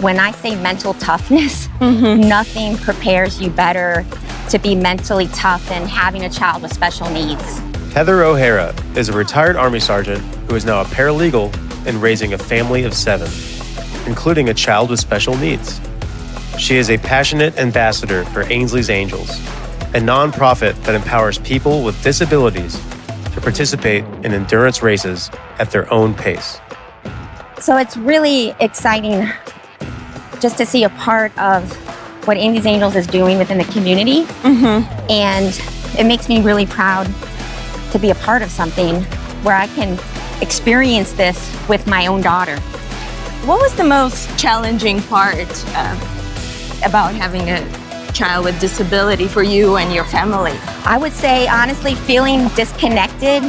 When I say mental toughness, nothing prepares you better to be mentally tough than having a child with special needs. Heather O'Hara is a retired Army sergeant who is now a paralegal and raising a family of 7, including a child with special needs. She is a passionate ambassador for Ainsley's Angels, a nonprofit that empowers people with disabilities to participate in endurance races at their own pace. So it's really exciting just to see a part of what Ainsley's Angels is doing within the community. And it makes me really proud to be a part of something where I can experience this with my own daughter. What was the most challenging part about having a child with disability for you and your family? I would say, honestly, feeling disconnected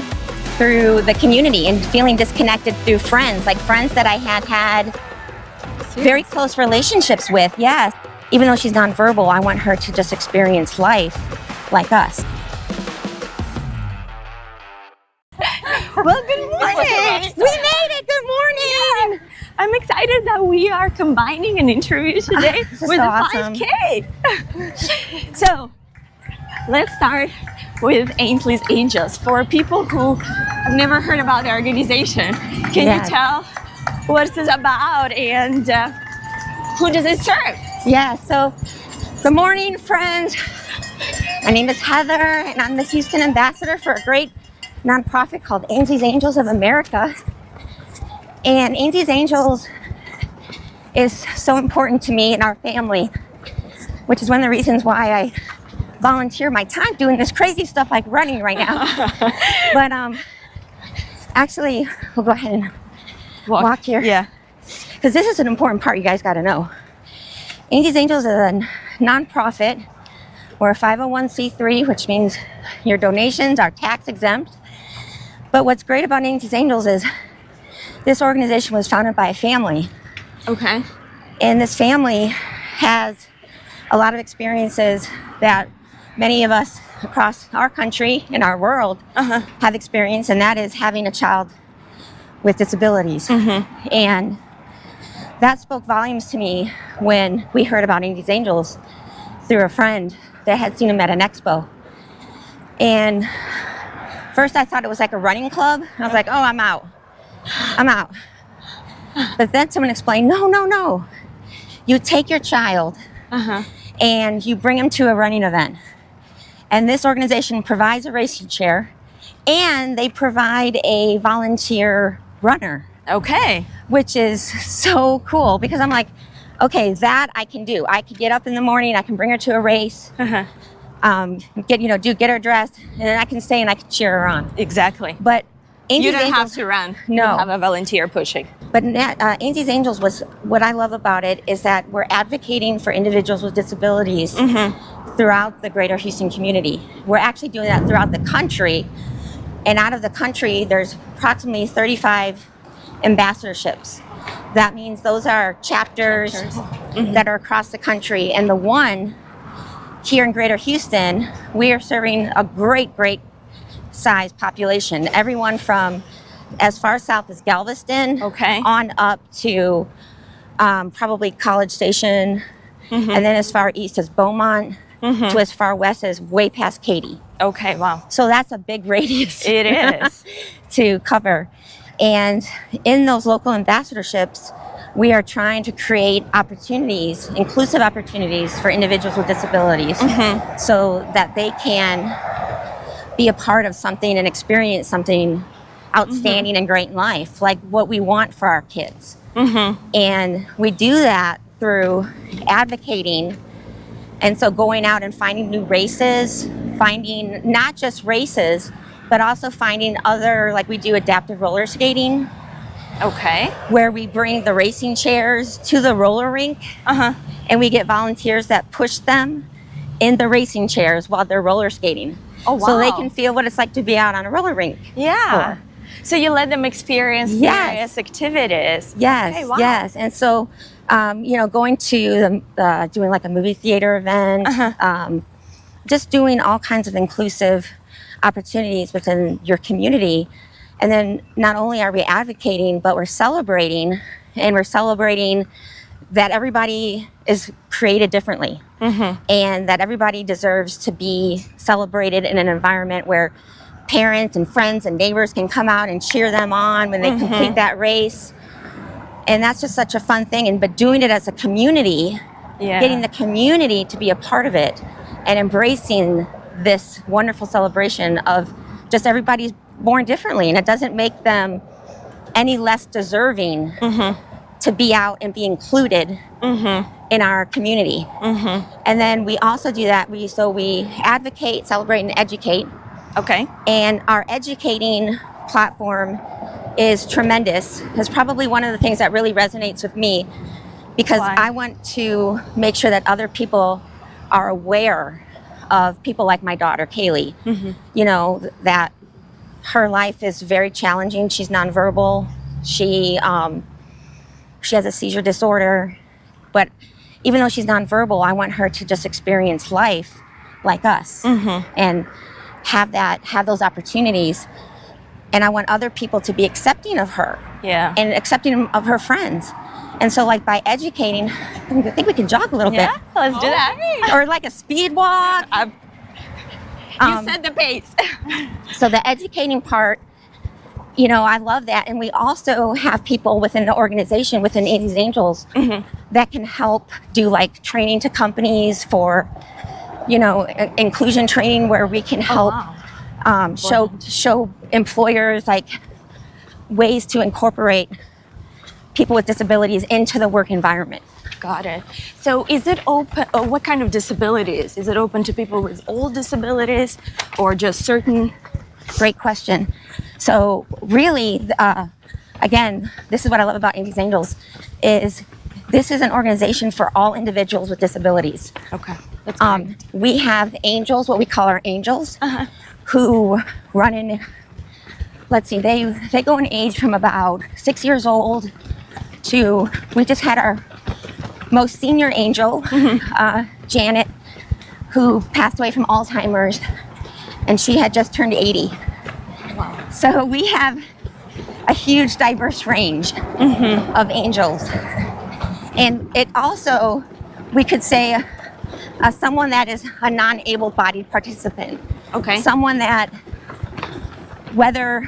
through the community and feeling disconnected through friends, like friends that I had very close relationships with, yes. Even though she's nonverbal, I want her to just experience life like us. Well, good morning. We made it, good morning. I'm excited that we are combining an interview today with so a awesome. 5K. So let's start with Ainsley's Angels. For people who have never heard about the organization, can you tell what it's about and who does it serve? Yeah, so good morning, friends. My name is Heather, and I'm the Houston ambassador for a great nonprofit called Ainsley's Angels of America. And Ainsley's Angels is so important to me and our family, which is one of the reasons why I volunteer my time doing this crazy stuff like running right now. But actually, we'll go ahead and walk here. Yeah. Because this is an important part you guys got to know. Ainsley's Angels is a nonprofit. We're a 501c3, which means your donations are tax exempt. But what's great about Ainsley's Angels is this organization was founded by a family. Okay. And this family has a lot of experiences that many of us across our country and our world have experienced, and that is having a child with disabilities. And that spoke volumes to me when we heard about Ainsley's Angels through a friend that had seen him at an expo. And first I thought it was like a running club. I was like, oh, I'm out. But then someone explained, no. You take your child and you bring him to a running event. And this organization provides a racing chair and they provide a volunteer runner. Okay. Which is so cool because I'm like, okay, that I can do. I can get up in the morning, I can bring her to a race, get her dressed, and then I can stay and I can cheer her on. Exactly. But you don't have to run. No. You have a volunteer pushing. But Ainsley's Angels was, what I love about it is that we're advocating for individuals with disabilities throughout the greater Houston community. We're actually doing that throughout the country. And out of the country, there's approximately 35 ambassadorships. That means those are chapters that are across the country. And the one here in Greater Houston, we are serving a great size population. Everyone from as far south as Galveston on up to probably College Station, and then as far east as Beaumont, to as far west as way past Katy. Okay, wow. So that's a big radius. It is. To cover. And in those local ambassadorships, we are trying to create opportunities, inclusive opportunities for individuals with disabilities so that they can be a part of something and experience something outstanding and great in life, like what we want for our kids. And we do that through advocating. And so going out and finding new races, finding not just races, but also finding other, like we do adaptive roller skating. Okay. Where we bring the racing chairs to the roller rink. And we get volunteers that push them in the racing chairs while they're roller skating. Oh, wow. So they can feel what it's like to be out on a roller rink. Yeah. So you let them experience various activities. Yes, okay, wow. Yes. And so, going to doing like a movie theater event, just doing all kinds of inclusive opportunities within your community. And then not only are we advocating, but we're celebrating, and we're celebrating that everybody is created differently, and that everybody deserves to be celebrated in an environment where parents and friends and neighbors can come out and cheer them on when they complete that race. And that's just such a fun thing. But doing it as a community, getting the community to be a part of it and embracing this wonderful celebration of just everybody's born differently, and it doesn't make them any less deserving to be out and be included in our community. And then we also do that. We advocate, celebrate, and educate. Okay. And our educating platform is tremendous. It's probably one of the things that really resonates with me, because Why? I want to make sure that other people are aware of people like my daughter, Kaylee. You know, that her life is very challenging. She's nonverbal. She has a seizure disorder. But even though she's nonverbal, I want her to just experience life like us and have those opportunities. And I want other people to be accepting of her and accepting of her friends. And so, like, by educating, I think we can jog a little bit. Let's do that. Or like a speed walk. You set the pace. So the educating part, you know, I love that. And we also have people within the organization, within Ainsley's Angels, that can help do like training to companies for, you know, inclusion training, where we can help show employers like ways to incorporate people with disabilities into the work environment. Got it. So is it open, what kind of disabilities? Is it open to people with all disabilities or just certain? Great question. So really, again, this is what I love about Ainsley's Angels, is this is an organization for all individuals with disabilities. Okay. That's great. We have angels, what we call our angels, who run in, let's see, they go in age from about 6 years old to, we just had our most senior angel, Janet, who passed away from Alzheimer's, and she had just turned 80. Wow. So we have a huge diverse range of angels. And it also, we could say, someone that is a non-able-bodied participant. Okay. Someone that, whether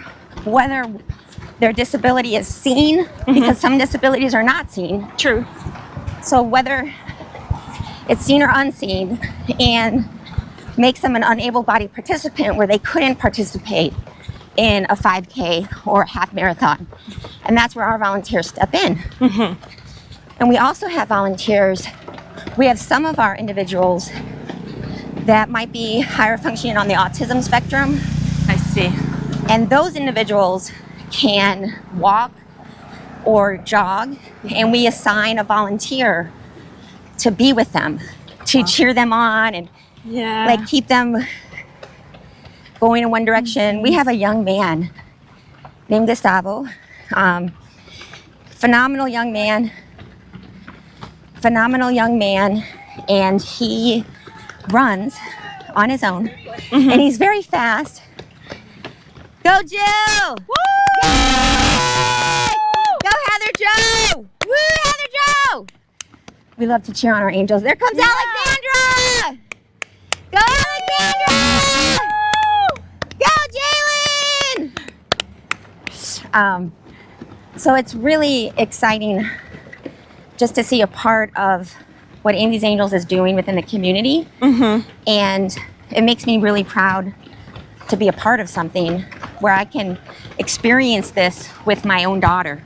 their disability is seen, because some disabilities are not seen. True. So whether it's seen or unseen, and makes them an unable-bodied participant where they couldn't participate in a 5K or a half marathon. And that's where our volunteers step in. And we also have volunteers. We have some of our individuals that might be higher functioning on the autism spectrum. I see. And those individuals can walk or jog, and we assign a volunteer to be with them, to cheer them on and like keep them going in one direction. We have a young man named Gustavo, phenomenal young man, and he runs on his own, and he's very fast. Go Jill! Woo! Yay! Go Heather Jo! Woo, Heather Jo! We love to cheer on our angels. There comes Alexandra! Go Alexandra! Go Jalen! So it's really exciting just to see a part of what Ainsley's Angels is doing within the community. And it makes me really proud to be a part of something where I can experience this with my own daughter,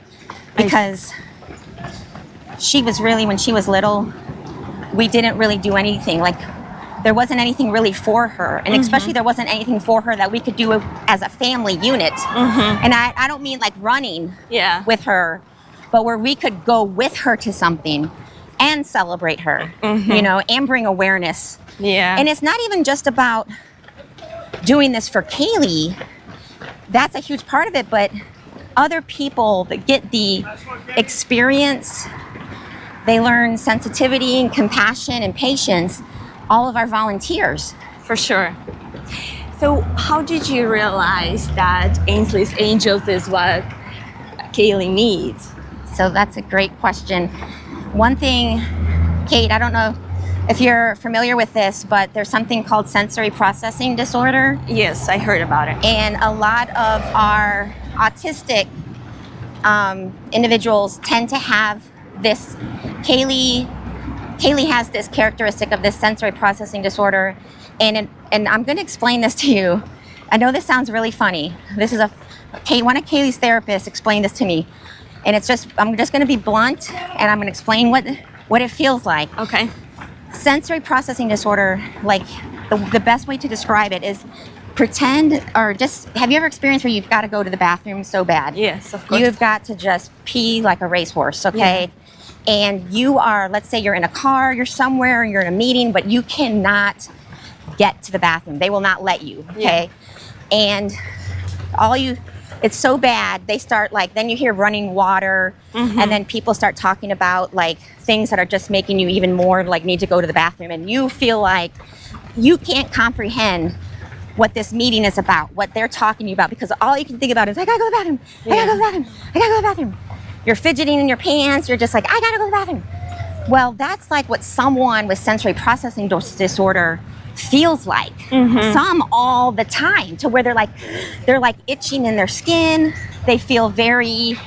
because she was really, when she was little, we didn't really do anything. Like, there wasn't anything really for her, and especially there wasn't anything for her that we could do as a family unit. And I don't mean like running with her, but where we could go with her to something and celebrate her, you know, and bring awareness. And it's not even just about doing this for Kaylee. That's a huge part of it, but other people that get the experience, they learn sensitivity and compassion and patience, all of our volunteers. For sure. So how did you realize that Ainsley's Angels is what Kaylee needs? So that's a great question. one thing, Kate, I don't know if you're familiar with this, but there's something called sensory processing disorder. Yes, I heard about it. And a lot of our autistic individuals tend to have this. Kaylee has this characteristic of this sensory processing disorder, and I'm going to explain this to you. I know this sounds really funny. This is one of Kaylee's therapists explained this to me, and I'm just going to be blunt, and I'm going to explain what it feels like. Okay. Sensory processing disorder, like the best way to describe it is pretend, or just, have you ever experienced where you've got to go to the bathroom so bad? Yes, of course. You've got to just pee like a racehorse, okay? Yeah. And you are, let's say you're in a car, you're somewhere, you're in a meeting, but you cannot get to the bathroom. They will not let you, okay? Yeah. And it's so bad, they start then you hear running water, and then people start talking about things that are just making you even more need to go to the bathroom, and you feel like you can't comprehend what this meeting is about, what they're talking to you about, because all you can think about is, I gotta go to the bathroom, I gotta go to the bathroom, I gotta go to the bathroom. You're fidgeting in your pants, you're just like, I gotta go to the bathroom. Well, that's what someone with sensory processing disorder feels like. Some all the time, to where they're itching in their skin. They feel very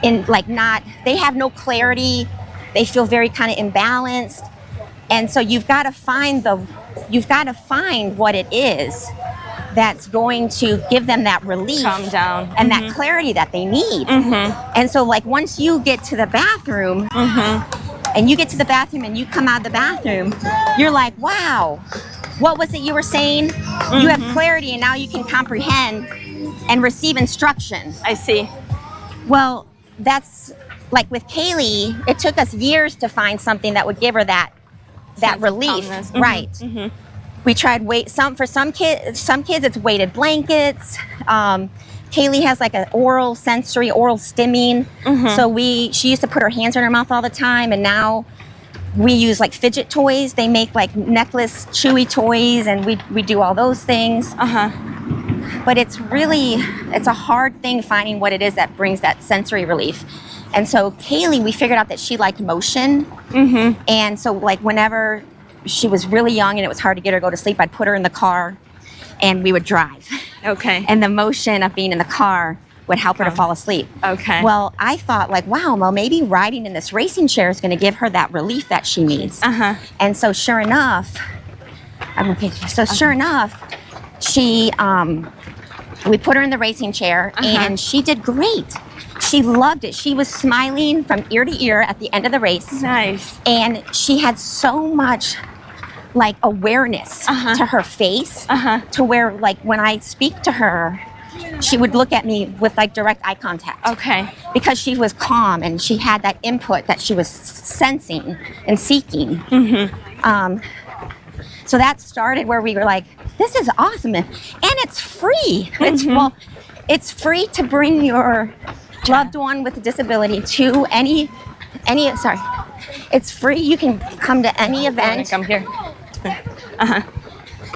they have no clarity. They feel very kind of imbalanced. And so you've got to find what it is that's going to give them that relief, calm down, and that clarity that they need. And so once you get to the bathroom, and you get to the bathroom and you come out of the bathroom, you're like, wow, what was it you were saying? You have clarity, and now you can comprehend and receive instruction. I see. Well, that's with Kaylee, it took us years to find something that would give her that relief. Right. We tried for some kids it's weighted blankets. Kaylee has an oral stimming. So she used to put her hands in her mouth all the time, and now we use fidget toys. They make necklace chewy toys, and we do all those things. But it's a hard thing finding what it is that brings that sensory relief. And so Kaylee, we figured out that she liked motion. And so whenever she was really young and it was hard to get her to go to sleep, I'd put her in the car and we would drive. Okay. And the motion of being in the car would help her to fall asleep. Okay. Well, I thought wow, well, maybe riding in this racing chair is going to give her that relief that she needs. And so sure enough, she, we put her in the racing chair, and she did great. She loved it. She was smiling from ear to ear at the end of the race. Nice. And she had so much awareness to her face, to where when I speak to her, she would look at me with direct eye contact. Okay. Because she was calm and she had that input that she was sensing and seeking. So that started where we were like, this is awesome, and it's free. It's free to bring your loved one with a disability to any. It's free. You can come to any event. Come here.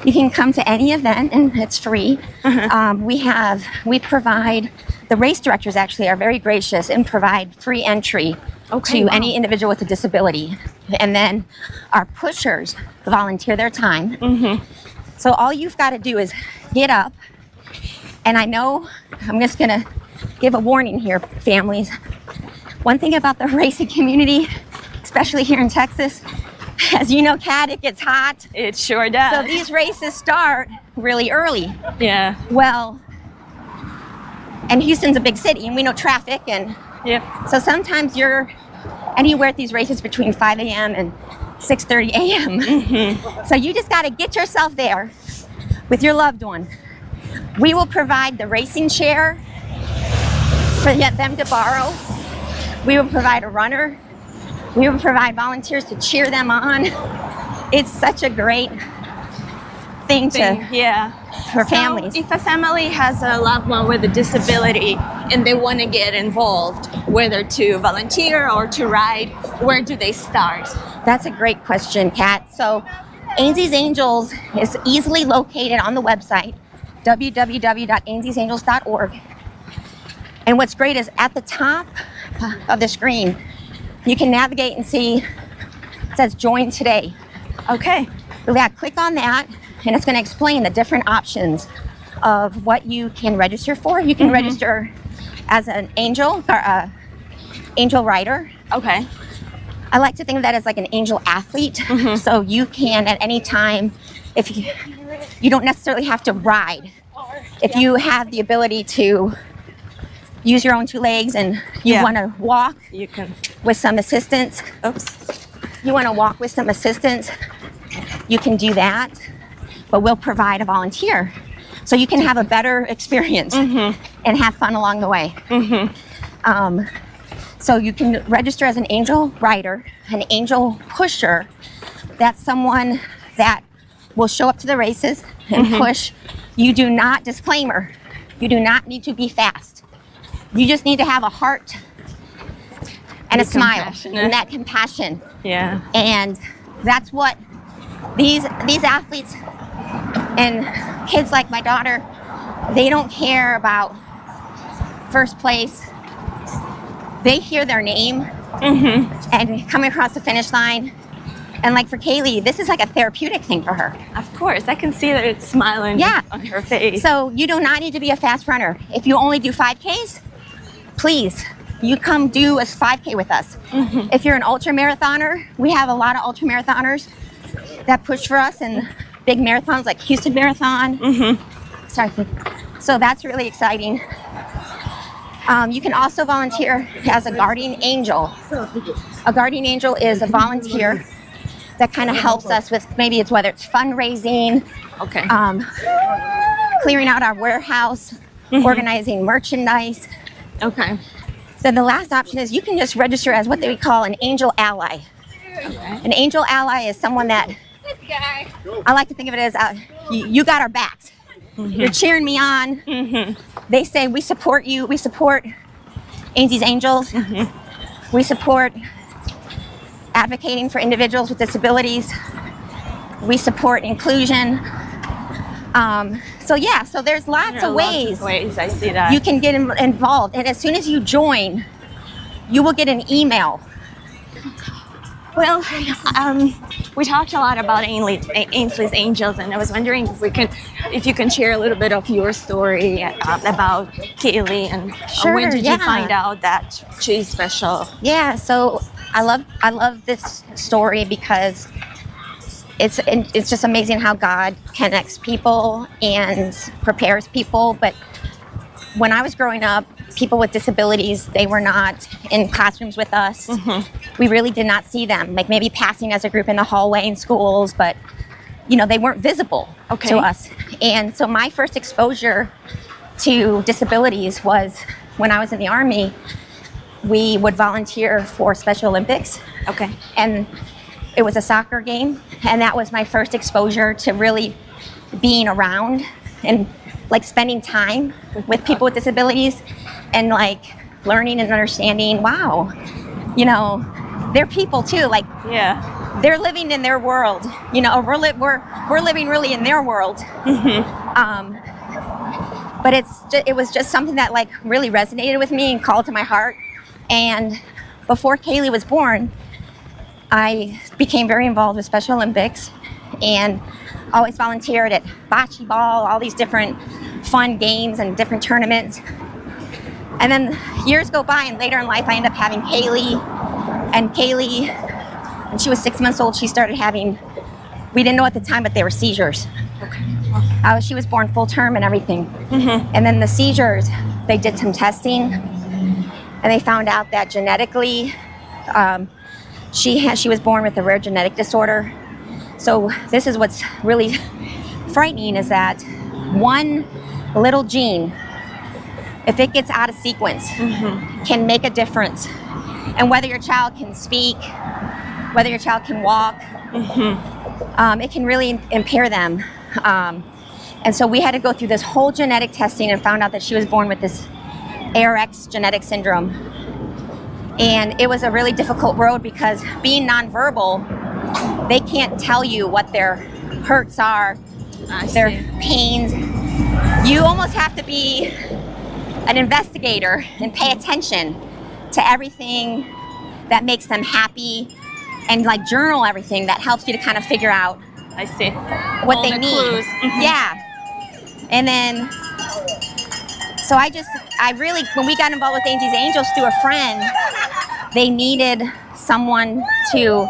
You can come to any event, and it's free. We provide, the race directors actually are very gracious and provide free entry to any individual with a disability. And then our pushers volunteer their time. So all you've got to do is get up. And I know, I'm just going to give a warning here, families. One thing about the racing community, especially here in Texas, as you know, Kat, it gets hot. It sure does. So these races start really early. Yeah. Well, and Houston's a big city, and we know traffic, and so sometimes you're anywhere at these races between 5 a.m. and 6:30 a.m. So you just got to get yourself there with your loved one. We will provide the racing chair for them to borrow. We will provide a runner. We will provide volunteers to cheer them on. It's such a great thing for families. If a family has a loved one with a disability and they want to get involved, whether to volunteer or to ride, where do they start? That's a great question, Kat. So Ainsley's Angels is easily located on the website, www.ainsley'sangels.org. And what's great is at the top of the screen, you can navigate and see, it says join today. Okay. Yeah, click on that, and it's going to explain the different options of what you can register for. You can register as an angel or a angel rider. Okay. I like to think of that as like an angel athlete. So you can at any time, if you don't necessarily have to ride. If you have the ability to use your own two legs and you want to walk You can. with some assistance, Oops. you want to walk with some assistance, you can do that, but we'll provide a volunteer. So you can have a better experience and have fun along the way. So you can register as an angel rider, an angel pusher. That's someone that will show up to the races and push. You do not, disclaimer, you do not need to be fast. You just need to have a heart and a smile and that compassion. Yeah. And that's what these athletes and kids like my daughter, they don't care about first place. They hear their name and coming across the finish line. And like for Kaylee, this is like a therapeutic thing for her. Of course, I can see that it's smiling on her face. So you do not need to be a fast runner. If you only do 5Ks, please, you come do a 5K with us. If you're an ultra marathoner, we have a lot of ultra marathoners that push for us in big marathons like Houston Marathon. Sorry. So that's really exciting. You can also volunteer as a guardian angel. A guardian angel is a volunteer that kind of helps us with maybe it's whether it's fundraising, clearing out our warehouse, organizing merchandise. Okay. Then the last option is you can just register as what they call an angel ally. An angel ally is someone that I like to think of it as you got our backs. You're cheering me on. They say we support you. We support Ainsley's Angels. We support advocating for individuals with disabilities. We support inclusion. So there's lots of ways. I see that. You can get involved, and as soon as you join, you will get an email. Well, we talked a lot about Ainsley's Angels, and I was wondering if you can share a little bit of your story about Kaylee and when did you find out that she's special? Yeah, so I love this story because it's just amazing how God connects people and prepares people. But when I was growing up, people with disabilities, they were not in classrooms with us. We really did not see them, like maybe passing as a group in the hallway in schools, but they weren't visible to us. And so my first exposure to disabilities was when I was in the Army. We would volunteer for Special Olympics. And it was a soccer game, and that was my first exposure to really being around and like spending time with people with disabilities and like learning and understanding, wow, they're people too. Like, they're living in their world. We're living really in their world. But it was just something that like really resonated with me and called to my heart. And before Kaylee was born, I became very involved with Special Olympics and always volunteered at bocce ball, all these different fun games and different tournaments. And then years go by, and later in life, I ended up having Kaylee. And Kaylee, when she was 6 months old, she started having, we didn't know at the time, but they were seizures. She was born full term and everything. And then the seizures, they did some testing, and they found out that genetically, she was born with a rare genetic disorder. So this is what's really frightening, is that one little gene, if it gets out of sequence, can make a difference. And whether your child can speak, whether your child can walk, it can really impair them. And so we had to go through this whole genetic testing and found out that she was born with this ARX genetic syndrome. And it was a really difficult road because being nonverbal, they can't tell you what their hurts are, their pains. You almost have to be an investigator and pay attention to everything that makes them happy, and like journal everything that helps you to kind of figure out I see. what All they the need. clues. Yeah. And then, so I really, when we got involved with Ainsley's Angels through a friend, they needed someone to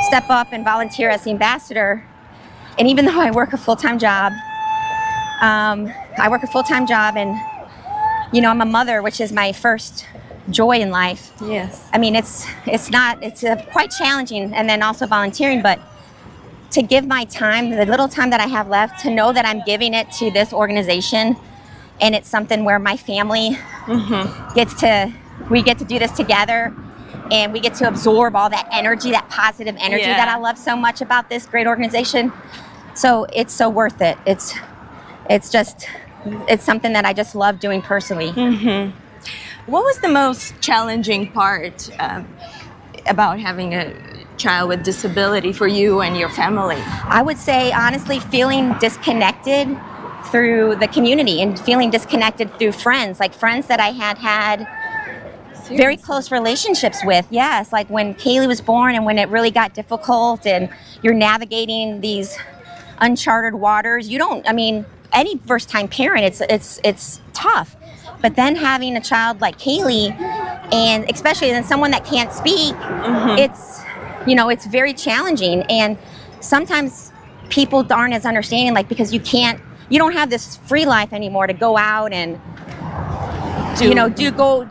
step up and volunteer as the ambassador. And even though I work a full-time job, and, you know, I'm a mother, which is my first joy in life. Yes. I mean, it's quite challenging, and then also volunteering, but to give my time, the little time that I have left, to know that I'm giving it to this organization, and it's something where my family we get to do this together, and we get to absorb all that energy, that positive energy that I love so much about this great organization. So it's so worth it. It's something that I just love doing personally. What was the most challenging part about having a child with disability for you and your family? I would say, honestly, feeling disconnected through the community and feeling disconnected through friends, like friends that I had very close relationships with. Yes, like when Kaylee was born and when it really got difficult and you're navigating these uncharted waters, any first-time parent, it's tough. But then having a child like Kaylee, and especially then someone that can't speak, it's very challenging. And sometimes people aren't as understanding, like, because you don't have this free life anymore to go out and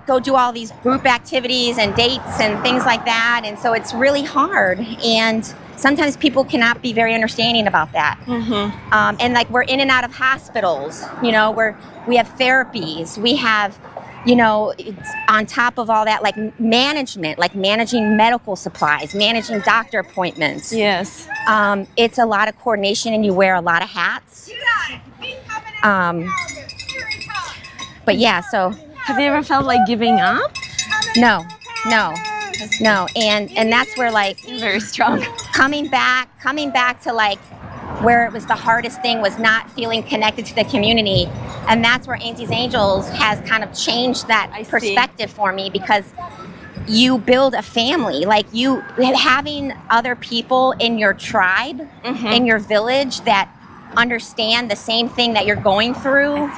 go do all these group activities and dates and things like that. And so it's really hard. And sometimes people cannot be very understanding about that. And like we're in and out of hospitals, we have therapies, we have, it's on top of all that, like management, like managing medical supplies, managing doctor appointments. Yes. It's a lot of coordination, and you wear a lot of hats. But yeah, so. Have you ever felt like giving up? No. And that's where, like, Very strong. coming back to like where it was the hardest thing was not feeling connected to the community. And that's where Ainsley's Angels has kind of changed that perspective for me, because you build a family, like you having other people in your tribe, in your village that understand the same thing that you're going through.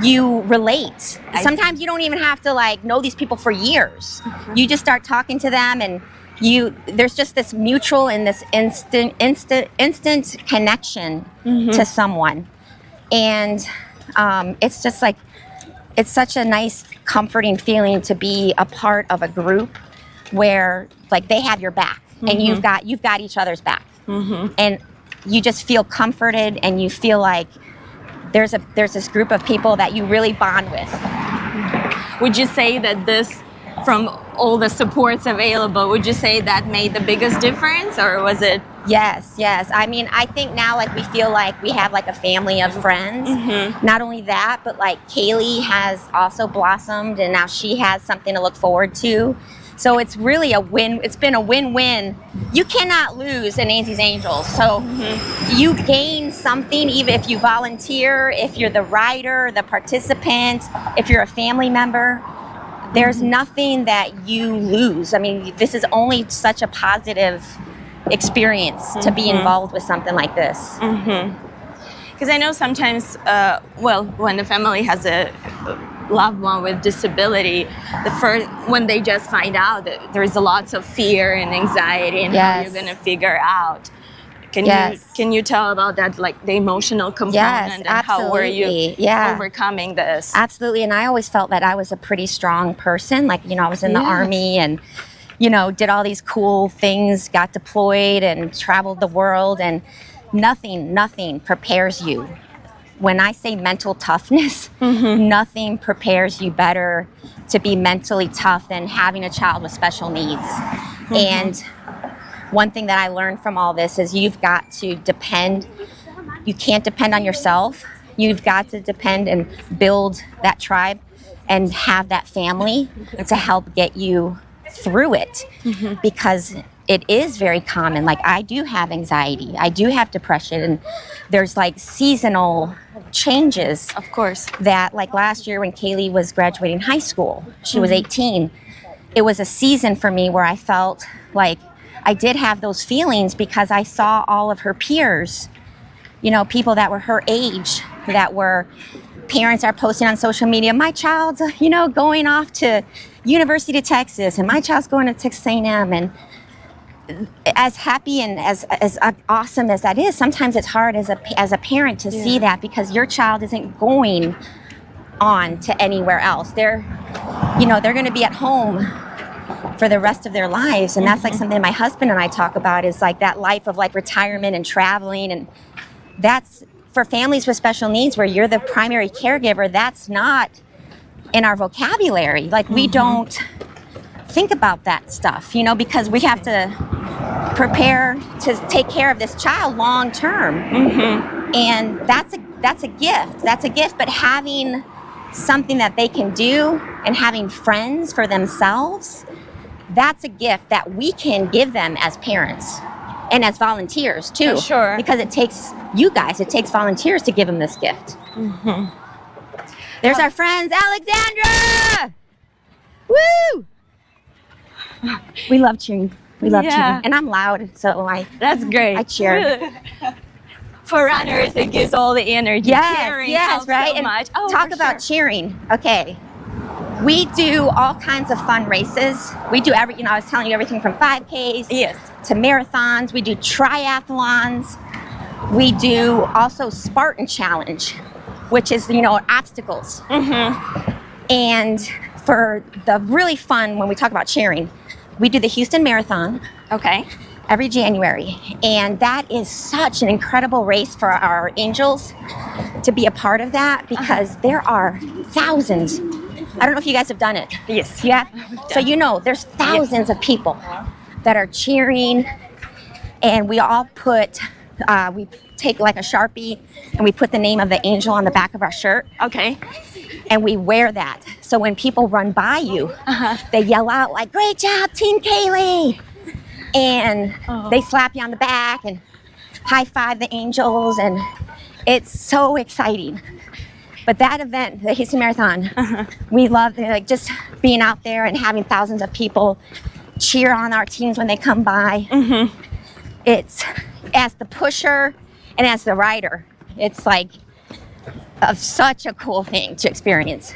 You relate. Sometimes you don't even have to like know these people for years. You just start talking to them, and there's just this mutual and this instant connection to someone. And it's just like, it's such a nice, comforting feeling to be a part of a group where like they have your back, and you've got each other's back. And you just feel comforted, and you feel like there's this group of people that you really bond with. Would you say that this, from all the supports available, would you say that made the biggest difference, or was it? Yes. I mean, I think now, like, we feel like we have like a family of friends. Not only that, but like Kaylee has also blossomed, and now she has something to look forward to. So it's really a win. It's been a win-win. You cannot lose in Ainsley's Angels. So you gain something, even if you volunteer, if you're the rider, the participant, if you're a family member. There's nothing that you lose. I mean, this is only such a positive experience to be involved with something like this. Because I know sometimes, when the family has a loved one with disability, when they just find out that there's lots of fear and anxiety and how you're going to figure out. Can you tell about that, like the emotional component, and how were you overcoming this? Absolutely. And I always felt that I was a pretty strong person. Like, I was in the Army and, did all these cool things, got deployed and traveled the world, and nothing prepares you. When I say mental toughness, nothing prepares you better to be mentally tough than having a child with special needs. And one thing that I learned from all this is you've got to depend. You can't depend on yourself. You've got to depend and build that tribe and have that family to help get you through it, because it is very common. Like, I do have anxiety, I do have depression, and there's like seasonal changes. Of course. That, like last year when Kaylee was graduating high school, she was 18, it was a season for me where I felt like I did have those feelings because I saw all of her peers, you know, people that were her age, that were parents are posting on social media, my child's, you know, going off to University of Texas, and my child's going to Texas A&M. And as happy and as awesome as that is, sometimes it's hard as a parent to see that, because your child isn't going on to anywhere else. They're going to be at home for the rest of their lives. And that's like something my husband and I talk about, is like that life of like retirement and traveling. And that's for families with special needs where you're the primary caregiver. That's not in our vocabulary. Like we don't think about that stuff, you know, because we have to prepare to take care of this child long term. And that's a gift. That's a gift. But having something that they can do and having friends for themselves, that's a gift that we can give them as parents and as volunteers too. For sure. Because it takes volunteers to give them this gift. There's our friends, Alexandra! Woo! We love cheering. We love cheering. And I'm loud, so that's great. I cheer. For runners, it gives all the energy. Cheering helps right? so much. Talk about cheering. Okay. We do all kinds of fun races. We do I was telling you, everything from 5Ks to marathons. We do triathlons. We do also Spartan Challenge, which is, obstacles. And for the really fun, when we talk about cheering, we do the Houston Marathon. Okay. Every January. And that is such an incredible race for our angels to be a part of that, because there are thousands. I don't know if you guys have done it. Yes. Yeah? So there's thousands of people that are cheering, and we all we take like a Sharpie and we put the name of the angel on the back of our shirt. Okay. And we wear that. So when people run by you, they yell out like, "Great job, Team Kaylee!" And they slap you on the back and high five the angels, and it's so exciting. But that event, the Houston Marathon, we love just being out there and having thousands of people cheer on our teams when they come by. It's, as the pusher and as the rider, it's like such a cool thing to experience.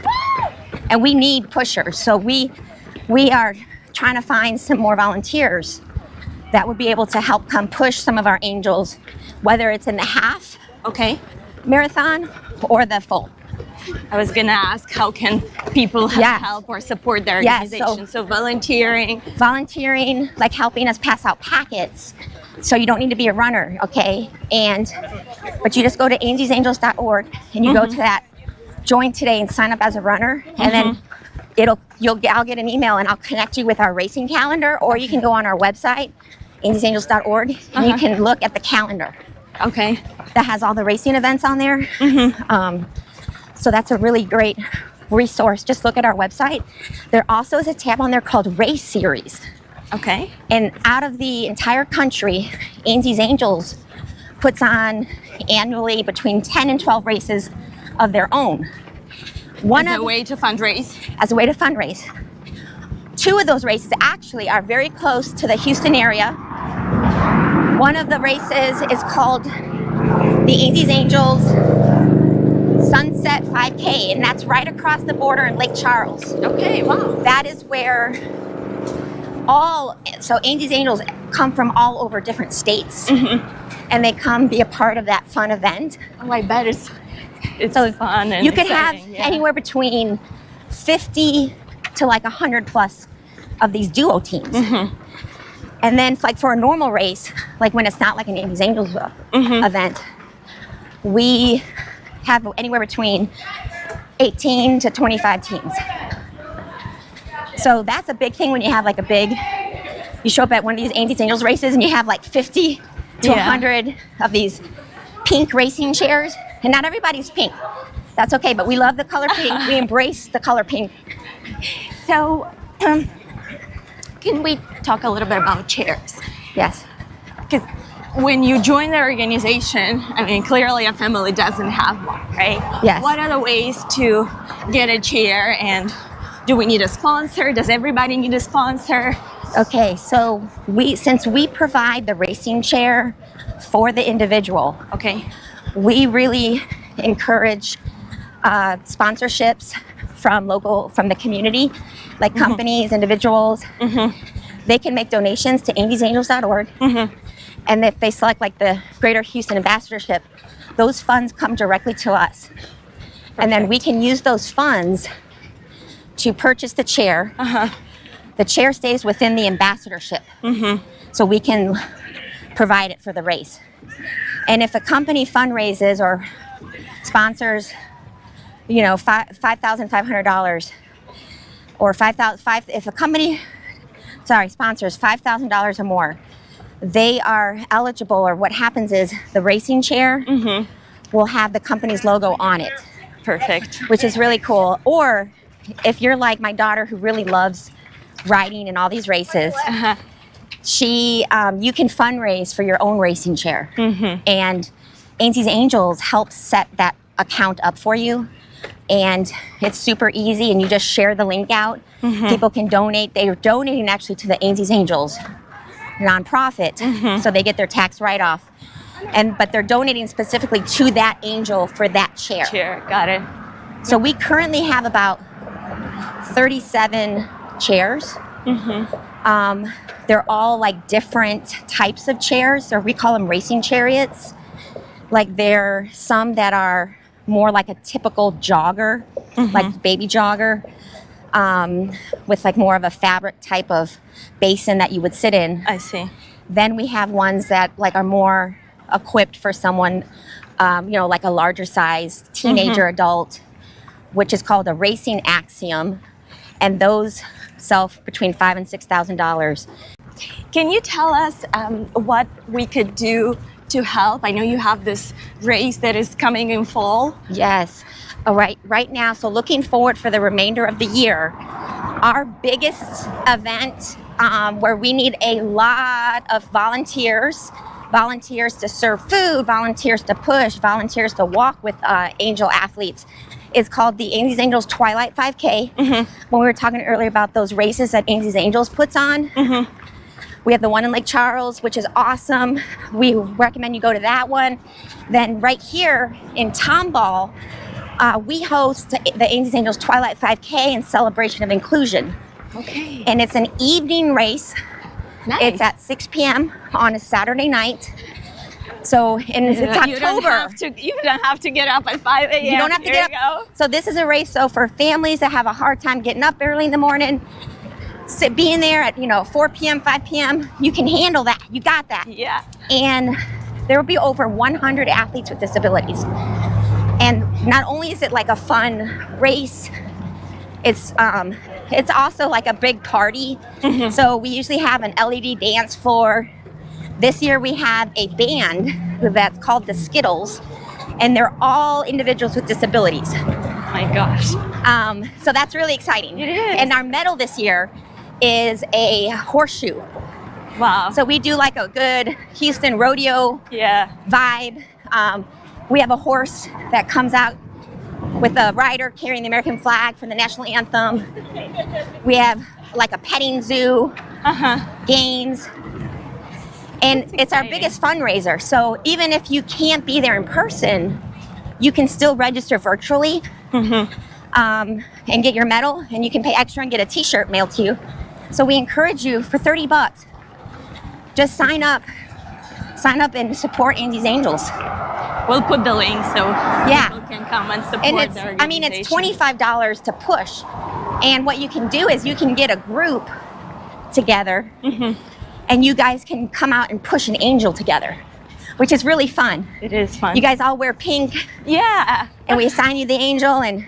And we need pushers, so we are trying to find some more volunteers that would be able to help come push some of our angels, whether it's in the half marathon or the full. I was gonna ask, how can people help or support their organization? So volunteering, like helping us pass out packets. So you don't need to be a runner, okay? But you just go to ainsleyangels.org and you go to that join today and sign up as a runner, and then I'll get an email and I'll connect you with our racing calendar, or you can go on our website, ainsleyangels.org, and you can look at the calendar. Okay. That has all the racing events on there. So that's a really great resource. Just look at our website. There also is a tab on there called Race Series. Okay. And out of the entire country, Ainsley's Angels puts on annually between 10 and 12 races of their own. As a way to fundraise? As a way to fundraise. 2 of those races actually are very close to the Houston area. One of the races is called the Ainsley's Angels Sunset 5K, and that's right across the border in Lake Charles. Okay, wow. That is where Ainsley's Angels come from all over different states, and they come be a part of that fun event. Oh, I bet it's so fun and you could have exciting, anywhere between 50 to like 100 plus of these duo teams. And then like for a normal race, like when it's not like an Ainsley's Angels event, we have anywhere between 18 to 25 teams. So that's a big thing when you have like you show up at one of these Ainsley's Angels races and you have like 50 to 100 of these pink racing chairs. And not everybody's pink. That's okay, but we love the color pink. We embrace the color pink. So, can we talk a little bit about chairs? Yes. Because when you join the organization, I mean, clearly a family doesn't have one, right? Yes. What are the ways to get a chair, and Do we need a sponsor? Does everybody need a sponsor? Okay, so since we provide the racing chair for the individual, Okay. we really encourage sponsorships from the community, like companies, individuals. They can make donations to amy'sangels.org. And if they select like the Greater Houston Ambassadorship, those funds come directly to us. And then we can use those funds to purchase the chair. The chair stays within the ambassadorship. So we can provide it for the race. And if a company fundraises or sponsors, you know, $5,500 or if a company sponsors $5,000 or more, they are eligible, or what happens is the racing chair will have the company's logo on it. Perfect. Which is really cool. Or if you're like my daughter who really loves riding in all these races, you can fundraise for your own racing chair. And Ainsley's Angels helps set that account up for you. And it's super easy, and you just share the link out. People can donate. They are donating actually to the Ainsley's Angels nonprofit, so they get their tax write-off. But they're donating specifically to that angel for that chair. Got it. So we currently have about 37 chairs. They're all like different types of chairs, or we call them racing chariots. Like there are some that are more like a typical jogger, like baby jogger, with like more of a fabric type of basin that you would sit in. I see. Then we have ones that like are more equipped for someone, like a larger size teenager adult, which is called a racing axiom, and those sell between $5,000 and $6,000. Can you tell us what we could do to help? I know you have this race that is coming in fall. Yes. All right. Right now, so looking forward for the remainder of the year, our biggest event where we need a lot of volunteers to serve food, volunteers to push, volunteers to walk with angel athletes, is called the Ainsley's Angels Twilight 5K. When we were talking earlier about those races that Ainsley's Angels puts on, we have the one in Lake Charles, which is awesome. We recommend you go to that one. Then right here in Tomball, we host the Ainsley's Angels Twilight 5K in celebration of inclusion. Okay. And it's an evening race. Nice. It's at 6 p.m. on a Saturday night. So, and it's October. You don't have to get up at 5 a.m. You don't have to get up. So this is a race for families that have a hard time getting up early in the morning. Being there at 4 p.m., 5 p.m., you can handle that. You got that. Yeah. And there will be over 100 athletes with disabilities. And not only is it like a fun race, it's also like a big party. So we usually have an LED dance floor. This year we have a band that's called the Skittles, and they're all individuals with disabilities. Oh my gosh. So that's really exciting. It is. And our medal this year is a horseshoe. Wow. So we do like a good Houston rodeo vibe. We have a horse that comes out with a rider carrying the American flag for the national anthem. We have like a petting zoo, games. And it's our biggest fundraiser. So even if you can't be there in person, you can still register virtually and get your medal, and you can pay extra and get a t-shirt mailed to you. So we encourage you for $30. Just sign up and support Ainsley's Angels. We'll put the link so people can come and support and the organization. it's $25 to push. And what you can do is you can get a group together and you guys can come out and push an angel together, which is really fun. It is fun. You guys all wear pink. Yeah. And we assign you the angel, and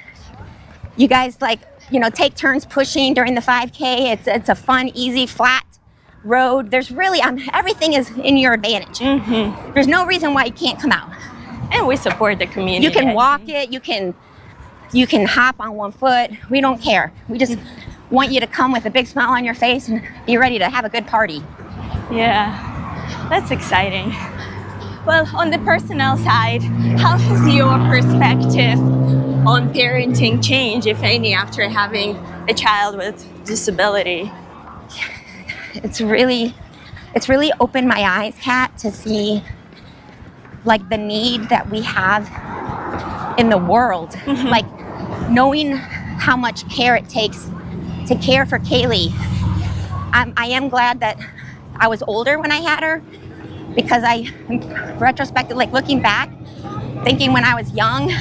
you guys take turns pushing during the 5K. It's a fun, easy, flat road. There's really, everything is in your advantage. There's no reason why you can't come out. And we support the community. You can walk it, you can hop on one foot. We don't care. We just want you to come with a big smile on your face and be ready to have a good party. Yeah, that's exciting. Well, on the personal side, how has your perspective on parenting changed, if any, after having a child with disability? It's really opened my eyes, Kat, to see like the need that we have in the world. Like knowing how much care it takes to care for Kaylee. I am glad that I was older when I had her, because I, retrospective, like looking back, thinking when I was young,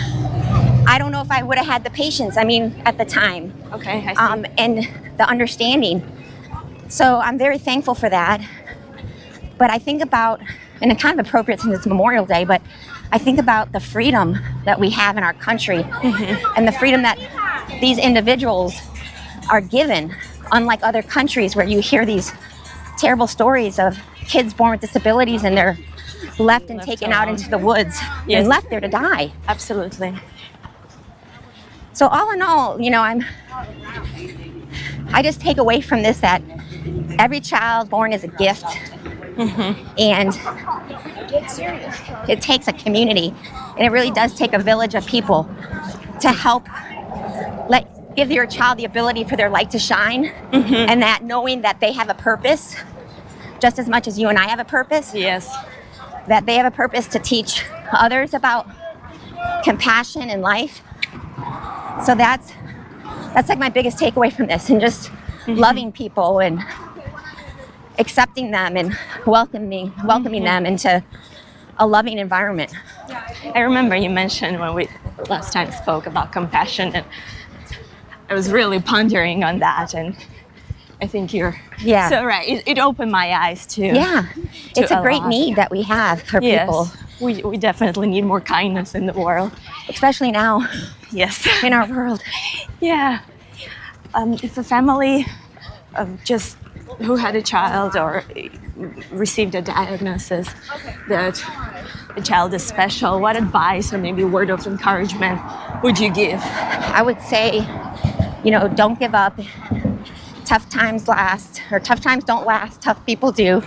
I don't know if I would have had the patience, at the time. Okay, I see. And the understanding. So I'm very thankful for that. But I think about, and it's kind of appropriate since it's Memorial Day, but I think about the freedom that we have in our country and the freedom that these individuals are given, unlike other countries where you hear these terrible stories of kids born with disabilities and they're left and taken out into the woods and left there to die. Absolutely. So all in all, I just take away from this that every child born is a gift. And it takes a community, and it really does take a village of people to help give your child the ability for their light to shine, and that knowing that they have a purpose just as much as you and I have a purpose. Yes. That they have a purpose to teach others about compassion and life. So that's like my biggest takeaway from this, and just loving people and accepting them and welcoming them into a loving environment. I remember you mentioned when we last time spoke about compassion, and I was really pondering on that, and I think you're so right. It opened my eyes to it's a great need that we have for people. We definitely need more kindness in the world, especially now. Yes, in our world. Yeah. If a family just who had a child or received a diagnosis that the child is special, what advice or maybe word of encouragement would you give? I would say, don't give up. Tough times last, or tough times don't last, tough people do.